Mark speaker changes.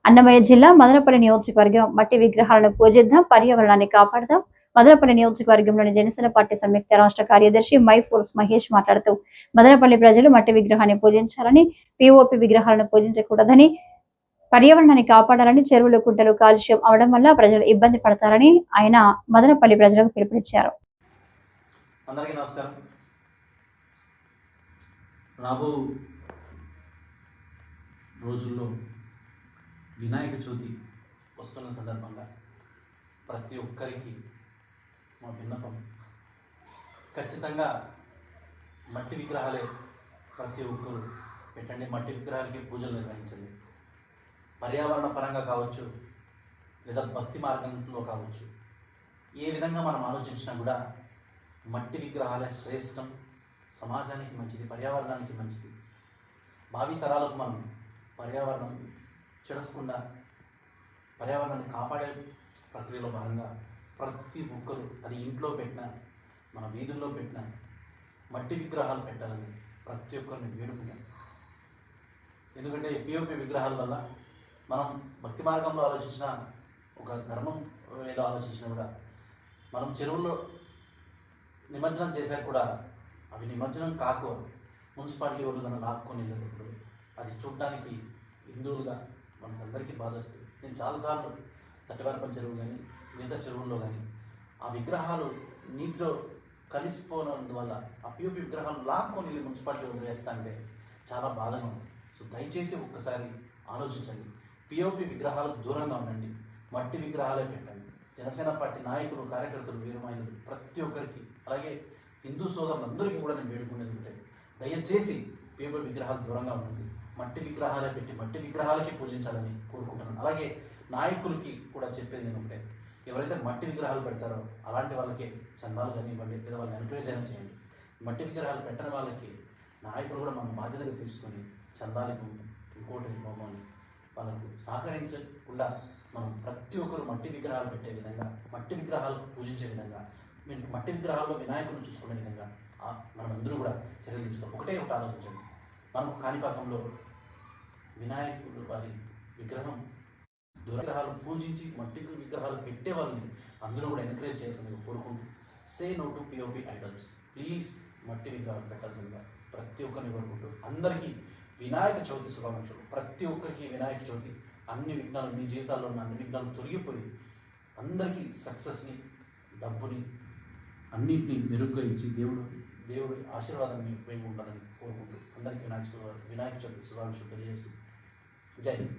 Speaker 1: అన్నమయ్య జిల్లా మదనపల్లి నియోజకవర్గం మట్టి విగ్రహాలను పూజిద్దాం, పర్యావరణాన్ని కాపాడదాం. మదనపల్లి నియోజకవర్గంలోని జనసేన పార్టీ సంయుక్త రాష్ట్ర కార్యదర్శి మైఫోర్స్ మహేష్ మాట్లాడుతూ మదనపల్లి ప్రజలు మట్టి విగ్రహాన్ని పూజించాలని, పిఓపి విగ్రహాలను పూజించకూడదని, పర్యావరణాన్ని కాపాడాలని, చెరువులు కుంటలు కాలుష్యం అవడం వల్ల ప్రజలు ఇబ్బంది పడతారని ఆయన మదనపల్లి ప్రజలకు పిలుపునిచ్చారు.
Speaker 2: అందరికీ నమస్కారం. రాబో రోజుల్లో వినాయక చవితి వస్తున్న సందర్భంగా ప్రతి ఒక్కరికి మా విన్నపం, ఖచ్చితంగా మట్టి విగ్రహాలే ప్రతి ఒక్కరు పెట్టండి. మట్టి విగ్రహాలకి పూజలు నిర్వహించండి. పర్యావరణ పరంగా కావచ్చు, లేదా భక్తి మార్గంలో కావచ్చు, ఏ విధంగా మనం ఆలోచించినా కూడా మట్టి విగ్రహాలే శ్రేష్టం. సమాజానికి మంచిది, పర్యావరణానికి మంచిది. భావి తరాలకు మనం పర్యావరణం చెడసకుండా పర్యావరణాన్ని కాపాడే ప్రక్రియలో భాగంగా ప్రతి ఒక్కరు, అది ఇంట్లో పెట్టినా, మన వీధుల్లో పెట్టినా, మట్టి విగ్రహాలు పెట్టాలని ప్రతి ఒక్కరిని వేడుకున్నాం. ఎందుకంటే పిఓపి విగ్రహాల వల్ల మనం భక్తి మార్గంలో ఆలోచించిన, ఒక ధర్మం ఏదో ఆలోచించినా కూడా, మనం చెరువుల్లో నిమజ్జనం చేశాక కూడా అవి నిమజ్జనం కాకు మున్సిపాలిటీ వాళ్ళు నన్ను లాక్కొని వెళ్ళేటప్పుడు అది చూడడానికి హిందువులుగా మనకందరికీ బాధ వస్తుంది. నేను చాలాసార్లు తట్టివారపల్లి చెరువు కానీ మిగతా చెరువుల్లో కానీ ఆ విగ్రహాలు నీటిలో కలిసిపోనందువల్ల ఆ పిఓపి విగ్రహాలు లాక్కొని వెళ్ళి మున్సిపాలిటీ వాళ్ళు వేస్తా అంటే చాలా బాధగా ఉంది. సో దయచేసి ఒక్కసారి ఆలోచించండి. పిఓపి విగ్రహాలకు దూరంగా ఉండండి, మట్టి విగ్రహాలే పెట్టండి. జనసేన పార్టీ నాయకులు, కార్యకర్తలు, వీరమైనలు ప్రతి ఒక్కరికి, అలాగే హిందూ సోదరులందరికీ కూడా నేను వేడుకునేది ఉంటే దయచేసి పిఓపి విగ్రహాలు దూరంగా ఉండండి, మట్టి విగ్రహాలే పెట్టి మట్టి విగ్రహాలకి పూజించాలని కోరుకుంటున్నాను. అలాగే నాయకులకి కూడా చెప్పేది నేను ఒకటే, ఎవరైతే మట్టి విగ్రహాలు పెడతారో అలాంటి వాళ్ళకి చందాలు కానివ్వండి, లేదా వాళ్ళని ఎంకరేజ్ అయినా చేయండి. మట్టి విగ్రహాలు పెట్టని వాళ్ళకి నాయకులు కూడా మనం బాధ్యతగా తీసుకొని చందాలకు ఇంకోటి మమ్మల్ని వాళ్ళకు సహకరించకుండా మనం ప్రతి ఒక్కరు మట్టి విగ్రహాలు పెట్టే విధంగా, మట్టి విగ్రహాలకు పూజించే విధంగా, మీరు మట్టి విగ్రహాల్లో వినాయకులను చూసుకునే విధంగా మనం అందరూ కూడా చర్యలు తీసుకోవాలి. ఒకటే ఒకటి ఆలోచించండి. మనం కాణిపాకంలో వినాయకుడు వారి విగ్రహం విగ్రహాలు పూజించి మట్టి విగ్రహాలు పెట్టే వాళ్ళని అందరూ కూడా ఎంకరేజ్ చేయాల్సిందిగా కోరుకుంటూ, say no to POP idols, please మట్టి విగ్రహాలు పెట్టాల్సిందిగా ప్రతి ఒక్కరిని కోరుకుంటూ, అందరికీ వినాయక చవితి శుభాకాంక్షలు. ప్రతి ఒక్కరికి వినాయక చవితి, అన్ని విఘ్నాలు, మీ జీవితాల్లో ఉన్న అన్ని విఘ్నాలు తొలగిపోయి అందరికీ సక్సెస్ని, డబ్బుని, అన్నింటినీ మెరుగ్గా ఇచ్చి దేవుడి ఆశీర్వాదం మీకు ఉండాలని కోరుకుంటూ అందరికీ వినాయక చవితి శుభాకాంక్షలు తెలియజేస్తూ జై హింద్.